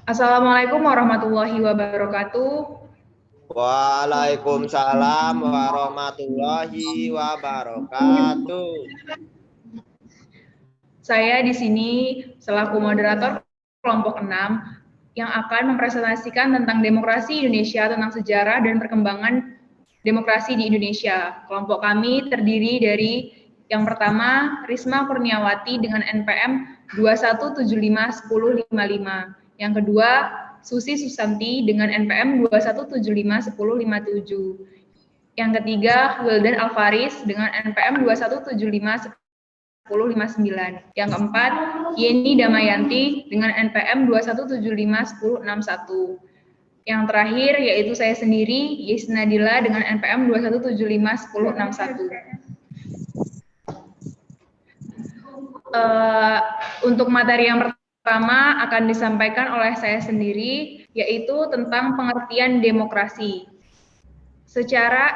Assalamualaikum warahmatullahi wabarakatuh. Waalaikumsalam warahmatullahi wabarakatuh. Saya di sini selaku moderator kelompok 6 yang akan mempresentasikan tentang demokrasi Indonesia, tentang sejarah dan perkembangan demokrasi di Indonesia. Kelompok kami terdiri dari yang pertama Risma Kurniawati dengan NPM 21751055. Yang kedua Susi Susanti dengan NPM 21751057. Yang ketiga Wildan Alvaris dengan NPM 21751059. Yang keempat, Yeni Damayanti dengan NPM 21751061. Yang terakhir yaitu saya sendiri, Yesna Dila dengan NPM 21751061. Untuk materi yang pertama akan disampaikan oleh saya sendiri, yaitu tentang pengertian demokrasi. Secara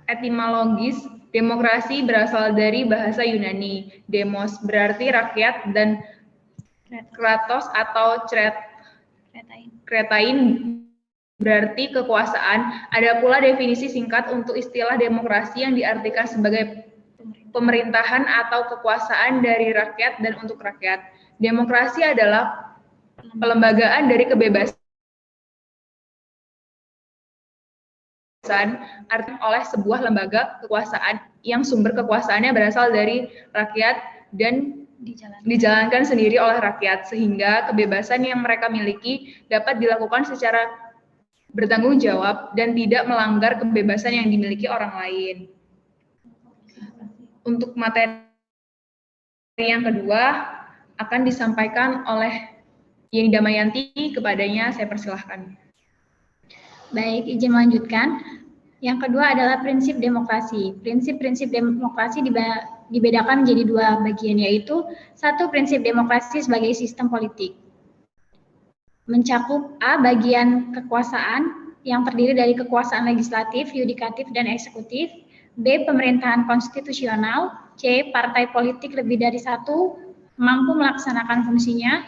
etimologis, demokrasi berasal dari bahasa Yunani. Demos berarti rakyat dan kratos atau kretain berarti kekuasaan. Ada pula definisi singkat untuk istilah demokrasi yang diartikan sebagai pemerintahan atau kekuasaan dari rakyat dan untuk rakyat. Demokrasi adalah pelembagaan dari kebebasan artinya oleh sebuah lembaga kekuasaan yang sumber kekuasaannya berasal dari rakyat dan dijalankan sendiri oleh rakyat, sehingga kebebasan yang mereka miliki dapat dilakukan secara bertanggung jawab dan tidak melanggar kebebasan yang dimiliki orang lain. Untuk materi yang kedua akan disampaikan oleh Yeni Damayanti, kepadanya saya persilahkan. Baik, izin melanjutkan. Yang kedua adalah prinsip demokrasi. Prinsip-prinsip demokrasi dibedakan menjadi dua bagian, yaitu satu, prinsip demokrasi sebagai sistem politik. Mencakup A, bagian kekuasaan yang terdiri dari kekuasaan legislatif, yudikatif, dan eksekutif. B, pemerintahan konstitusional. C, partai politik lebih dari satu mampu melaksanakan fungsinya.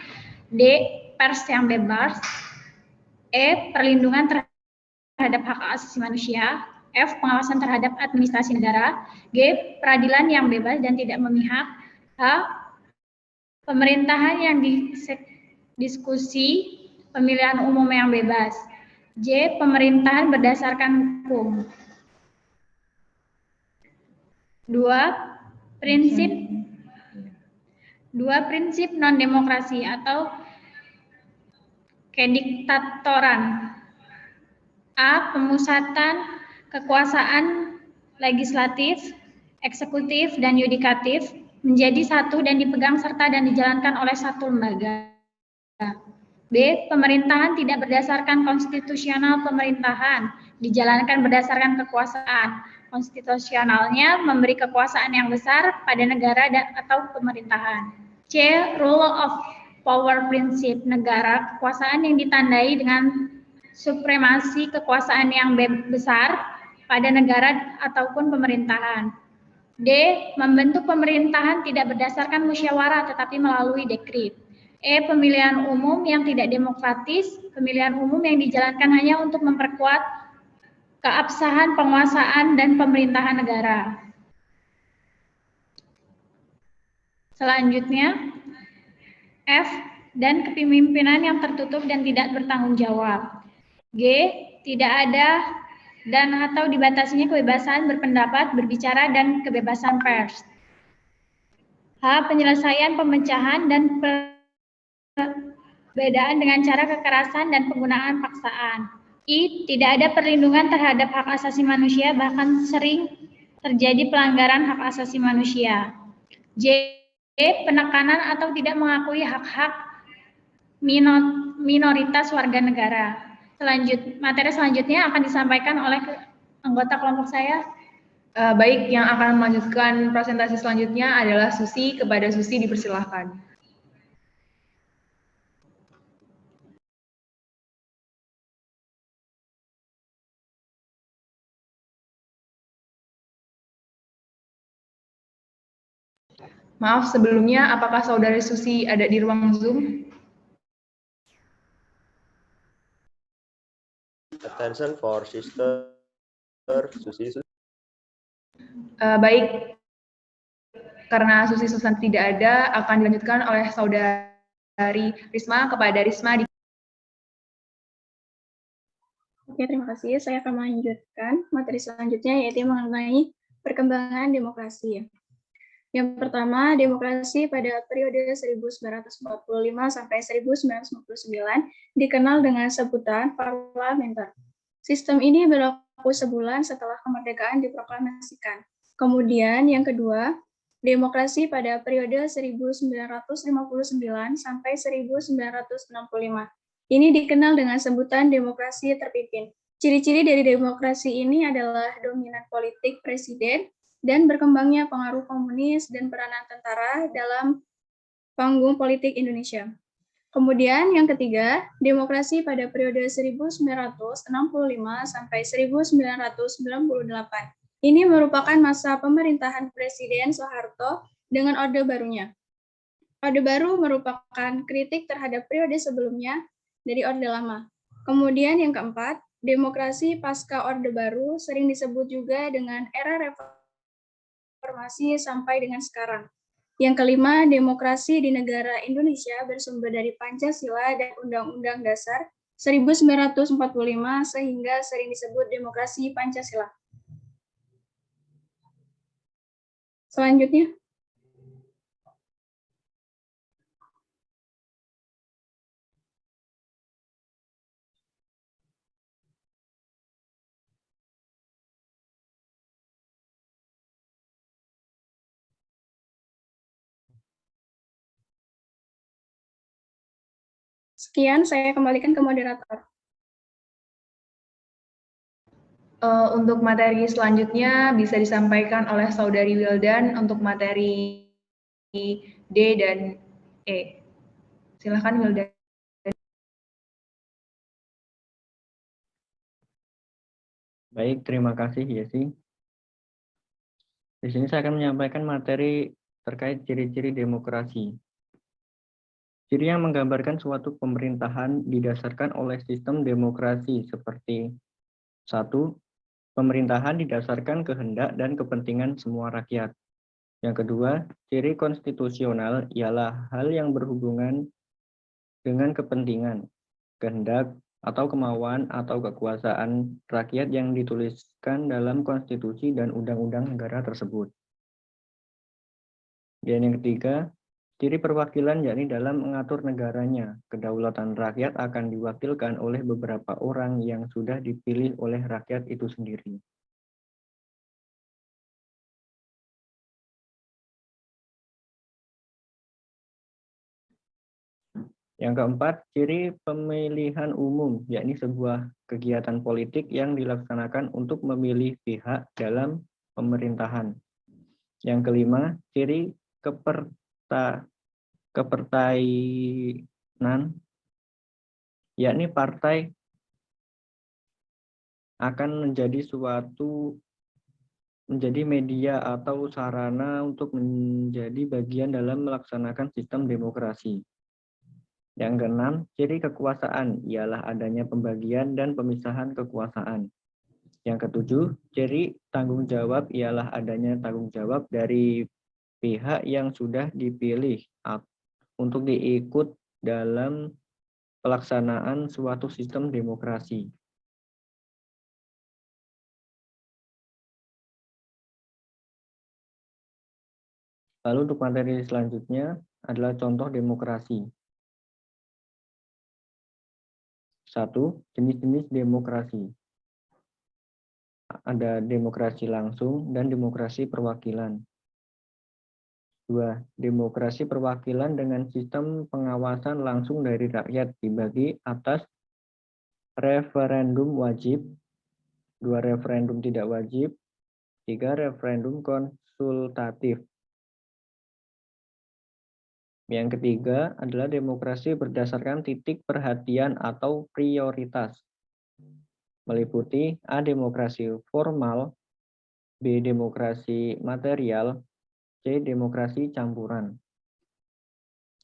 D, pers yang bebas. E, perlindungan terhadap hak asasi manusia. F, pengawasan terhadap administrasi negara. G, peradilan yang bebas dan tidak memihak. H, pemerintahan yang diskusi, pemilihan umum yang bebas. J, pemerintahan berdasarkan hukum. Dua prinsip non-demokrasi atau kediktatoran. A, pemusatan kekuasaan legislatif, eksekutif, dan yudikatif menjadi satu dan dipegang serta dan dijalankan oleh satu lembaga. B, pemerintahan tidak berdasarkan konstitusional pemerintahan, dijalankan berdasarkan kekuasaan. Konstitusionalnya memberi kekuasaan yang besar pada negara atau pemerintahan. C, rule of power prinsip negara, kekuasaan yang ditandai dengan supremasi kekuasaan yang besar pada negara ataupun pemerintahan. D, membentuk pemerintahan tidak berdasarkan musyawarah tetapi melalui dekret. E, pemilihan umum yang tidak demokratis, pemilihan umum yang dijalankan hanya untuk memperkuat keabsahan penguasaan dan pemerintahan negara. Selanjutnya, F, dan kepemimpinan yang tertutup dan tidak bertanggung jawab. G, tidak ada dan atau dibatasinya kebebasan berpendapat, berbicara, dan kebebasan pers. H, penyelesaian pemecahan dan perbedaan dengan cara kekerasan dan penggunaan paksaan. I, tidak ada perlindungan terhadap hak asasi manusia, bahkan sering terjadi pelanggaran hak asasi manusia. J, penekanan atau tidak mengakui hak-hak minoritas warga negara. Materi selanjutnya akan disampaikan oleh anggota kelompok saya. Baik, yang akan melanjutkan presentasi selanjutnya adalah Susi. Kepada Susi dipersilahkan. Maaf sebelumnya, apakah saudari Susi ada di ruang Zoom? Attention for sister Susi. Baik, karena Susi Susanti tidak ada, akan dilanjutkan oleh saudari Risma. Kepada Risma. Oke, terima kasih. Saya akan melanjutkan materi selanjutnya, yaitu mengenai perkembangan demokrasi. Yang pertama, demokrasi pada periode 1945 sampai 1959 dikenal dengan sebutan parlementer. Sistem ini berlaku sebulan setelah kemerdekaan diproklamasikan. Kemudian yang kedua, demokrasi pada periode 1959 sampai 1965. Ini dikenal dengan sebutan demokrasi terpimpin. Ciri-ciri dari demokrasi ini adalah dominan politik presiden dan berkembangnya pengaruh komunis dan peranan tentara dalam panggung politik Indonesia. Kemudian yang ketiga, demokrasi pada periode 1965 sampai 1998. Ini merupakan masa pemerintahan Presiden Soeharto dengan Orde Barunya. Orde Baru merupakan kritik terhadap periode sebelumnya dari Orde Lama. Kemudian yang keempat, demokrasi pasca Orde Baru sering disebut juga dengan era reformasi sampai dengan sekarang. Yang kelima, demokrasi di negara Indonesia bersumber dari Pancasila dan Undang-Undang Dasar 1945 sehingga sering disebut demokrasi Pancasila. Selanjutnya. Sekian, saya kembalikan ke moderator. Untuk materi selanjutnya bisa disampaikan oleh Saudari Wildan untuk materi D dan E. Silakan Wildan. Baik, terima kasih Yesi. Di sini saya akan menyampaikan materi terkait ciri-ciri demokrasi. Ciri yang menggambarkan suatu pemerintahan didasarkan oleh sistem demokrasi seperti 1. Pemerintahan didasarkan kehendak dan kepentingan semua rakyat. Yang kedua, ciri konstitusional ialah hal yang berhubungan dengan kepentingan, kehendak, atau kemauan atau kekuasaan rakyat yang dituliskan dalam konstitusi dan undang-undang negara tersebut. Dan yang ketiga, ciri perwakilan yakni dalam mengatur negaranya, kedaulatan rakyat akan diwakilkan oleh beberapa orang yang sudah dipilih oleh rakyat itu sendiri. Yang keempat, ciri pemilihan umum, yakni sebuah kegiatan politik yang dilaksanakan untuk memilih pihak dalam pemerintahan. Yang kelima, ciri kepertainan, yakni partai akan menjadi media atau sarana untuk menjadi bagian dalam melaksanakan sistem demokrasi. Yang keenam, ciri kekuasaan ialah adanya pembagian dan pemisahan kekuasaan. Yang ketujuh, ciri tanggung jawab ialah adanya tanggung jawab dari pihak yang sudah dipilih untuk diikut dalam pelaksanaan suatu sistem demokrasi. Lalu untuk materi selanjutnya adalah contoh demokrasi. 1. Jenis-jenis demokrasi. Ada demokrasi langsung dan demokrasi perwakilan. 2. Demokrasi perwakilan dengan sistem pengawasan langsung dari rakyat dibagi atas referendum wajib, 2 referendum tidak wajib, 3 referendum konsultatif. Yang ketiga adalah demokrasi berdasarkan titik perhatian atau prioritas. Meliputi A. Demokrasi formal, B. Demokrasi material, C. Demokrasi campuran.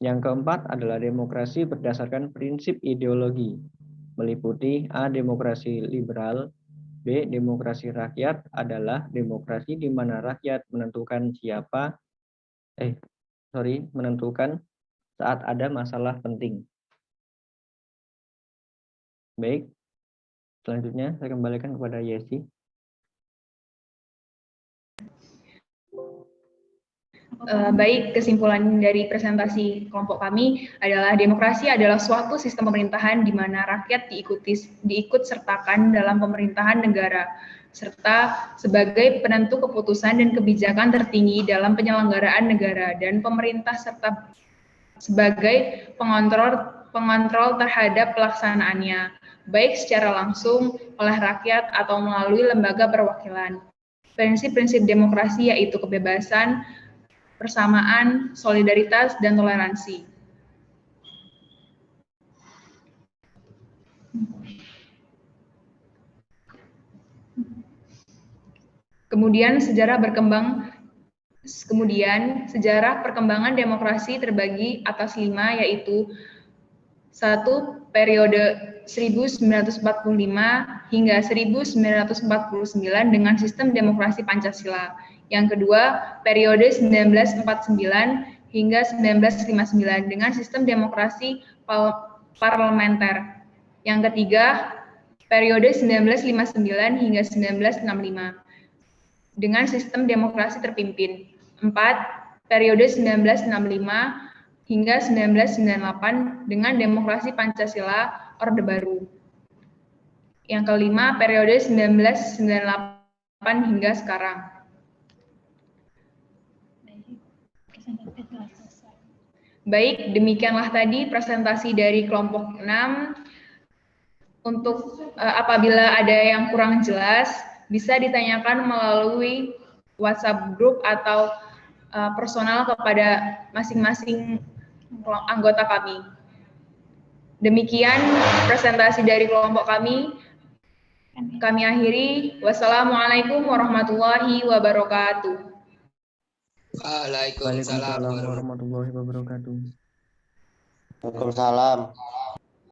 Yang keempat adalah demokrasi berdasarkan prinsip ideologi. meliputi A. Demokrasi liberal, B. Demokrasi rakyat adalah demokrasi di mana rakyat menentukan menentukan saat ada masalah penting. Baik, selanjutnya saya kembalikan kepada Yesi. Baik, kesimpulan dari presentasi kelompok kami adalah demokrasi adalah suatu sistem pemerintahan di mana rakyat diikut sertakan dalam pemerintahan negara, serta sebagai penentu keputusan dan kebijakan tertinggi dalam penyelenggaraan negara, dan pemerintah serta sebagai pengontrol terhadap pelaksanaannya, baik secara langsung oleh rakyat atau melalui lembaga perwakilan. Prinsip-prinsip demokrasi yaitu kebebasan, persamaan, solidaritas, dan toleransi. Kemudian sejarah perkembangan demokrasi terbagi atas 5, yaitu 1. Periode 1945 hingga 1949 dengan sistem demokrasi Pancasila. Yang kedua, periode 1949 hingga 1959 dengan sistem demokrasi parlementer. Yang ketiga, periode 1959 hingga 1965 dengan sistem demokrasi terpimpin. 4. Periode 1965 hingga 1998 dengan demokrasi Pancasila Orde Baru. Yang kelima, periode 1998 hingga sekarang. Baik, demikianlah tadi presentasi dari kelompok 6. Untuk apabila ada yang kurang jelas, bisa ditanyakan melalui WhatsApp group atau personal kepada masing-masing anggota kami. Demikian presentasi dari kelompok kami. Kami akhiri. Wassalamualaikum warahmatullahi wabarakatuh. Waalaikumsalam warahmatullahi wabarakatuh. Waalaikumsalam.